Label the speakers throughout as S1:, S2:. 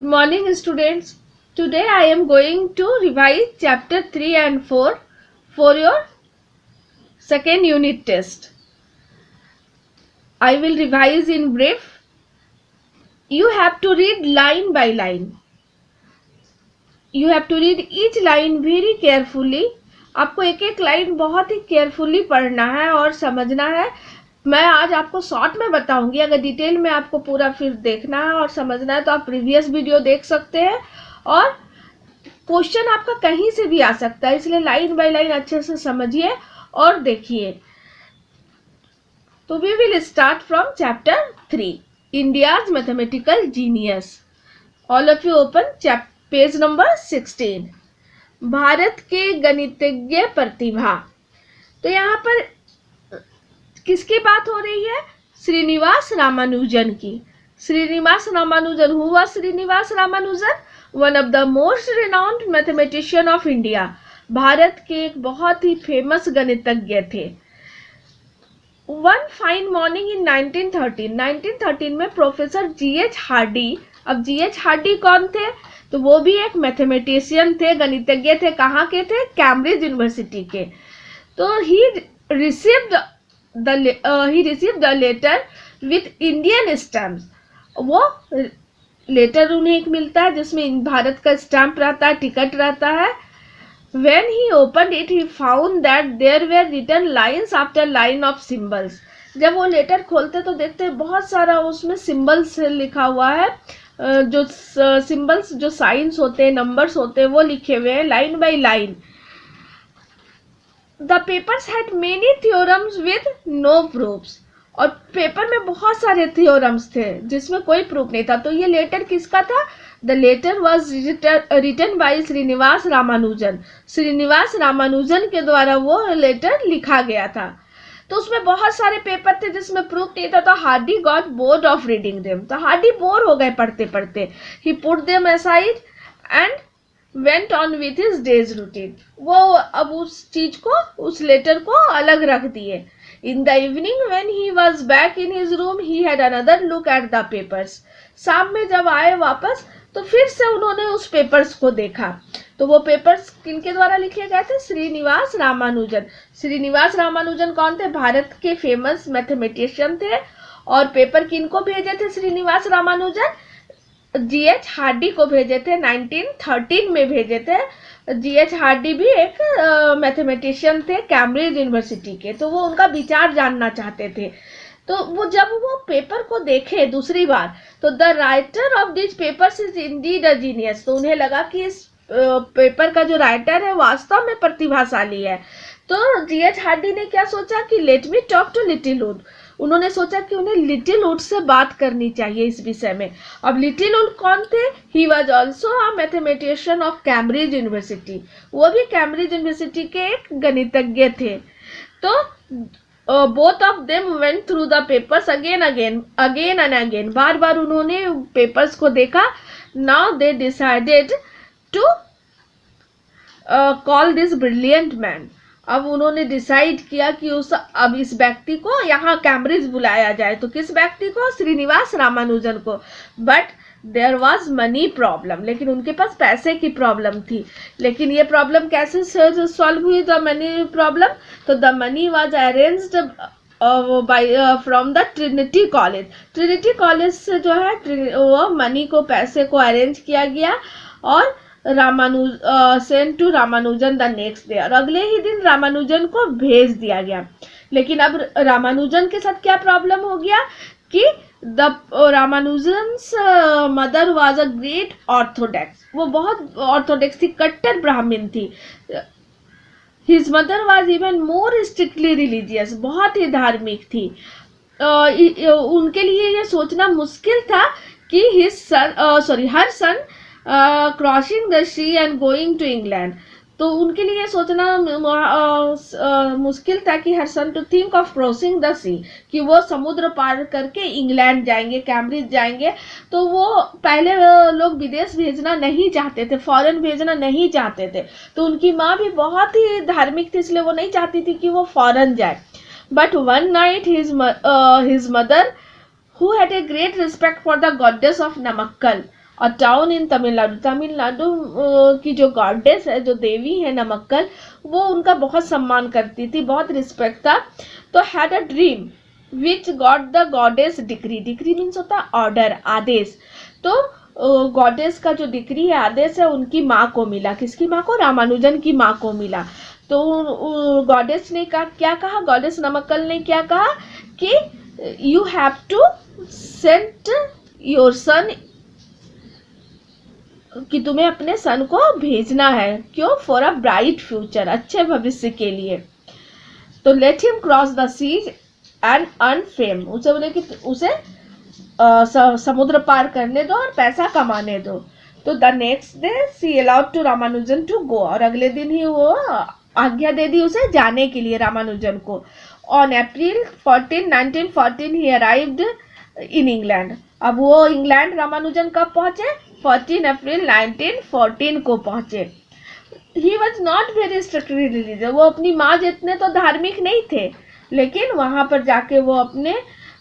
S1: Morning students. Today I am going to revise chapter 3 and 4 for your second unit test. I will revise in brief. You have to read line by line. You have to read each line very carefully. आपको एक एक line बहुत ही carefully पढ़ना है और समझना है. मैं आज आपको शॉर्ट में बताऊंगी. अगर डिटेल में आपको पूरा फिर देखना है और समझना है तो आप प्रीवियस वीडियो देख सकते हैं. और क्वेश्चन आपका कहीं से भी आ सकता है, इसलिए लाइन बाय लाइन अच्छे से समझिए और देखिए. तो we will start from chapter 3, India's mathematical genius. All of you open page number 16. Bharat के गणितज्ञ प्रतिभा. तो यहाँ पर किसकी बात हो रही है? श्रीनिवास रामानुजन की. Srinivas Ramanujan. Who was Srinivas Ramanujan? One of the most renowned mathematician of India. Bharat के एक बहुत ही फेमस गणितज्ञ थे. वन फाइन मॉर्निंग इन 1913 में प्रोफेसर जीएच हार्डी. अब जीएच हार्डी कौन थे? तो वो भी एक मैथमेटिशियन थे, गणितज्ञ थे. कहाँ के थे? कैम्ब्रिज यूनिवर्सिटी के. तो he received the letter with Indian stamps. वो लेटर उन्हें एक मिलता है जिसमें भारत का स्टैम्प रहता है, टिकट रहता है. When he opened it, he found that there were written lines after line of symbols. जब वो लेटर खोलते तो देखते बहुत सारा उसमें सिंबल्स लिखा हुआ है. जो सिंबल्स, जो साइंस होते हैं, नंबर्स होते हैं, वो लिखे हुए हैं line by line. The papers had many theorems with no proofs. और पेपर में बहुत सारे थ्योरम्स थे जिसमें कोई प्रूफ नहीं था. तो ये लेटर किसका था? The letter was written by Srinivas Ramanujan. Srinivas Ramanujan के द्वारा वो लेटर लिखा गया था. तो उसमें बहुत सारे पेपर थे जिसमें प्रूफ नहीं था. तो Hardy got bored of reading them. तो हार्डी बोर हो गए पढ़ते पढ़ते. He put them aside and went on with his days routine. वो अब उस चीज को, उस लेटर को अलग रख दिए. In the evening when he was back in his room, he had another look at the papers. शाम में जब आए वापस तो फिर से उन्होंने उस पेपर्स को देखा. तो वो पेपर्स किनके द्वारा लिखे गए थे? श्रीनिवास रामानुजन. श्रीनिवास रामानुजन कौन थे? भारत के फेमस मैथमेटिशियन थे. और पेपर किनको भेजे थे श्रीनिवास रामानुजन? जीएच हार्डी को भेजे थे. 1913 में भेजे थे. जीएच हार्डी भी एक मैथमेटिशियन थे कैम्ब्रिज यूनिवर्सिटी के. तो वो उनका विचार जानना चाहते थे. तो वो जब वो पेपर को देखे दूसरी बार तो the writer of this papers is indeed a genius. तो उन्हें लगा कि इस पेपर का जो राइटर है वास्तव में प्रतिभाशाली है. तो जीएच हार्डी ने क्या सोचा कि let me talk to Littlewood. उन्होंने सोचा कि उन्हें लिटिल वुड से बात करनी चाहिए इस विषय में. अब लिटिल वुड कौन थे? He was also a mathematician of Cambridge University. वो भी कैम्ब्रिज यूनिवर्सिटी के एक गणितज्ञ थे. तो both of them went through the papers again and again. बार बार उन्होंने पेपर्स को देखा. Now they decided to call this brilliant man. अब उन्होंने डिसाइड किया कि अब इस व्यक्ति को यहाँ कैम्ब्रिज बुलाया जाए. तो किस व्यक्ति को? श्रीनिवास रामानुजन को. But there was money problem. लेकिन उनके पास पैसे की प्रॉब्लम थी. लेकिन ये प्रॉब्लम कैसे सॉल्व हुई? The money problem. तो the money was arranged from the Trinity College. Trinity College से जो है वो मनी को, पैसे को अरेंज किया गया और sent to Ramanujan the next day. और अगले ही दिन रामानुजन को भेज दिया गया. लेकिन अब रामानुजन के साथ क्या प्रॉब्लम हो गया कि Ramanujan's mother was a great orthodox. वो बहुत ऑर्थोडॉक्स थी, कट्टर ब्राह्मण थी. His mother was even more strictly religious. बहुत ही धार्मिक थी. उनके लिए ये सोचना मुश्किल था कि हर son crossing the sea and going to England. तो उनके लिए सोचना मुश्किल था कि हर son to think of crossing the sea, कि वो समुद्र पार करके इंग्लैंड जाएंगे, कैम्ब्रिज जाएंगे. तो वो पहले लोग विदेश भेजना नहीं चाहते थे, फॉरेन भेजना नहीं चाहते थे. तो उनकी माँ भी बहुत ही धार्मिक थी, इसलिए वो नहीं चाहती थी कि वो फॉरेन जाए. But one night his mother, who had a great respect for the goddess of Namakkal, और टाउन इन तमिलनाडु, तमिलनाडु की जो गॉडेस है, जो देवी है नमक्कल, वो उनका बहुत सम्मान करती थी, बहुत रिस्पेक्ट था। तो had a dream which got the goddess decree, decree means होता है ऑर्डर, आदेश। तो गॉडेस का जो डिक्री है, आदेश है, उनकी माँ को मिला। किसकी माँ को? रामानुजन की माँ को मिला। तो गॉडेस ने क्या कहा, गॉडेस नमक्कल ने क्या कहा कि you have to send your son, कि तुम्हें अपने सन को भेजना है। क्यों? फॉर अ ब्राइट फ्यूचर, अच्छे भविष्य के लिए। तो let him cross the seas and earn fame, उसे बोले कि उसे समुद्र पार करने दो और पैसा कमाने दो। तो the next day she allowed to Ramanujan to go, और अगले दिन ही वो आज्ञा दे दी उसे जाने के लिए, रामानुजन को। On April 14, 1914 he arrived in England. अब वो इंग्लैंड रामानुजन कब पहुंचे? 14 अप्रैल 1914 को पहुंचे। He was not very strictly religious, वो अपनी माँ जितने तो धार्मिक नहीं थे, लेकिन वहाँ पर जाके वो अपने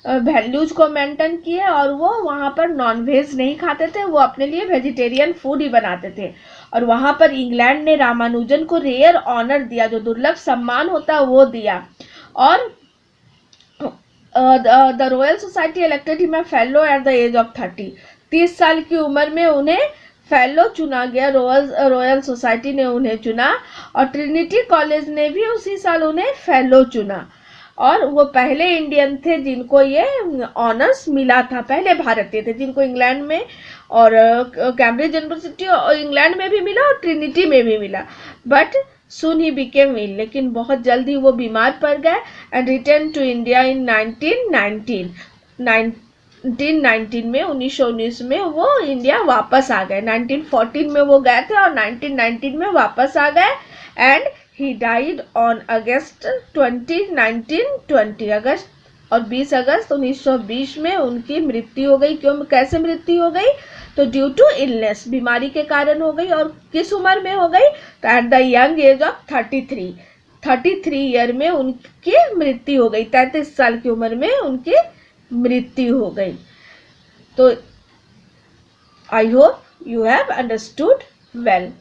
S1: वैल्यूज को मेंटेन किए, और वो वहाँ पर नॉनवेज नहीं खाते थे, वो अपने लिए वेजिटेरियन फूड ही बनाते थे। और वहाँ पर इंग्लैंड ने रामानुजन को रेयर ऑनर दिया, जो दुर्लभ सम्मान होता है वो दिया। और the royal society elected him a fellow at the age of 30, 30 साल की उम्र में उन्हें फेलो चुना गया, रॉयल सोसाइटी ने उन्हें चुना। और ट्रिनिटी कॉलेज ने भी उसी साल उन्हें फेलो चुना। और वो पहले इंडियन थे जिनको ये ऑनर्स मिला था, पहले भारतीय थे जिनको इंग्लैंड में और कैम्ब्रिज यूनिवर्सिटी और इंग्लैंड में भी मिला और ट्रिनिटी में भी मिला। बट सून ही बिकेम इल, लेकिन बहुत जल्दी वो बीमार पड़ गए and return to India in 1919 में 1919 में वो इंडिया वापस आ गए। 1914 में वो गए थे और 1919 में वापस आ गए। And he died on August 20, 1920, अगस्त और 20 अगस्त 1920 में उनकी मृत्यु हो गई। क्यों, कैसे मृत्यु हो गई? तो ड्यू टू इलनेस, बीमारी के कारण हो गई। और किस उम्र में हो गई? तो at the young age of 33 year में उनकी मृत्यु हो गई, 33 साल की उम्र में उनकी मृत्यु हो गई। तो I hope you have understood well.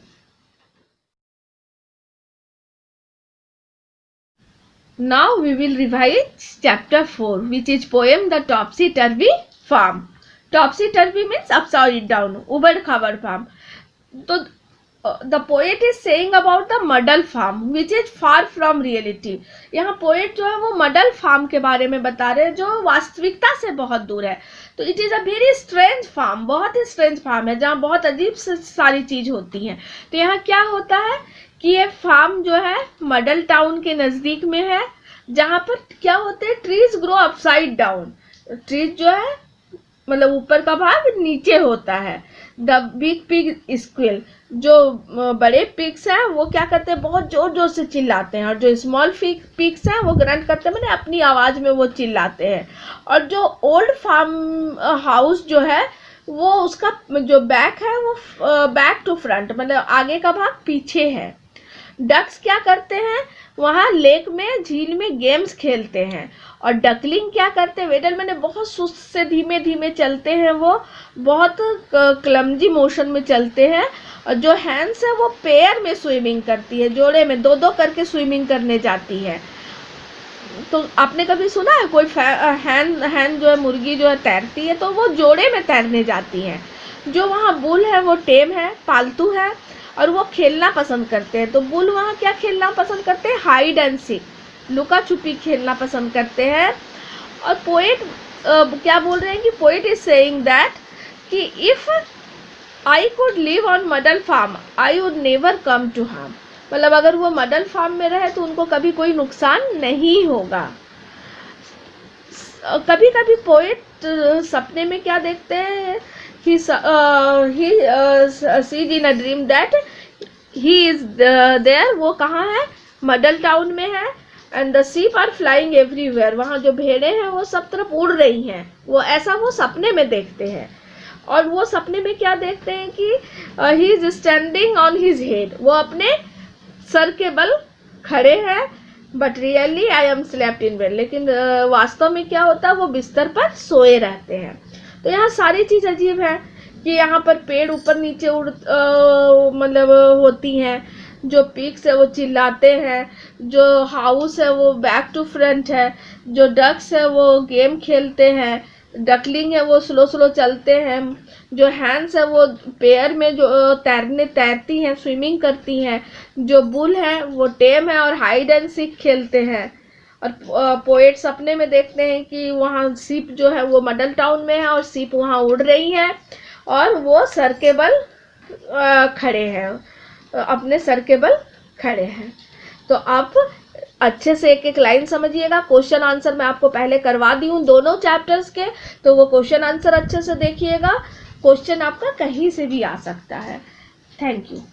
S1: Now we will revise chapter 4, which is poem The Topsy Turvy Farm. Topsy turvy means upside down, ubad khabad farm. So the poet is saying about the muddle farm, which is far from reality. यहाँ poet जो है वो muddle farm के बारे में बता रहे हैं, जो वास्तविकता से बहुत दूर है। तो it is a very strange farm, बहुत ही strange farm है, जहाँ बहुत अजीब सारी चीज होती हैं। तो यहाँ क्या होता है कि ये फार्म जो है मॉडल टाउन के नज़दीक में है, जहाँ पर क्या होते हैं, trees grow upside down. Trees जो है मतलब ऊपर का भाग नीचे होता है। द बिग पिग स्क्विल, जो बड़े पिग्स हैं वो क्या करते हैं, बहुत जोर जोर से चिल्लाते हैं। और जो स्मॉल पिग्स हैं वो ग्रंट करते हैं, मैंने अपनी आवाज़ में वो चिल्लाते हैं। और जो ओल्ड फार्म हाउस जो है वो उसका जो बैक है वो बैक टू फ्रंट, मतलब आगे का भाग पीछे है। डक्स क्या करते हैं, वहाँ लेक में, झील में गेम्स खेलते हैं। और डकलिंग क्या करते हैं, वेडल मैंने बहुत सुस्त से धीमे धीमे चलते हैं, वो बहुत क्लमजी मोशन में चलते हैं। और जो हैंस है वो पेयर में स्विमिंग करती है, जोड़े में दो दो करके स्विमिंग करने जाती है। तो आपने कभी सुना है कोई हैन जो है मुर्गी जो है तैरती है, तो वो जोड़े में तैरने जाती है। जो वहाँ बुल है वो टेम है, पालतू है, और वो खेलना पसंद करते हैं। तो बुल वहाँ क्या खेलना पसंद करते हैं, हाइड एंड सीक, लुका छुपी खेलना पसंद करते हैं। और पोएट क्या बोल रहे हैं कि पोएट इज सेइंग दैट कि if I could live on model farm I would never come to harm, मतलब अगर वो मॉडल फार्म में रहे तो उनको कभी कोई नुकसान नहीं होगा। कभी कभी पोएट सपने में क्या देखते हैं, he sees in a dream that he is there, वो कहाँ है, मॉडल टाउन में है। And the sheep are flying everywhere, वहाँ जो भेड़ें हैं वो सब तरफ उड़ रही हैं, वो ऐसा वो सपने में देखते हैं। और वो सपने में क्या देखते हैं कि he is standing on his head, वो अपने सर के बल खड़े हैं। But really I am slept in bed, लेकिन वास्तव में क्या होता है, वो बिस्तर पर सोए रहते हैं। तो यहाँ सारी चीज़ अजीब है कि यहाँ पर पेड़ ऊपर नीचे मतलब होती हैं, जो पिग्स है वो चिल्लाते हैं, जो हाउस है वो बैक टू फ्रंट है, जो डक्स है वो गेम खेलते हैं, डकलिंग है वो स्लो स्लो चलते हैं, जो हैंड्स है वो पेयर में जो तैरती हैं, स्विमिंग करती हैं, जो बुल है वो टेम है और हाइड एंड सीक खेलते हैं। और पोएट्स अपने में देखते हैं कि वहाँ सीप जो है वो मडल टाउन में है और सीप वहाँ उड़ रही है और वो सर के बल खड़े हैं, अपने सर के बल खड़े हैं। तो आप अच्छे से एक एक लाइन समझिएगा। क्वेश्चन आंसर मैं आपको पहले करवा दी हूँ दोनों चैप्टर्स के, तो वो क्वेश्चन आंसर अच्छे से देखिएगा। क्वेश्चन आपका कहीं से भी आ सकता है। Thank you.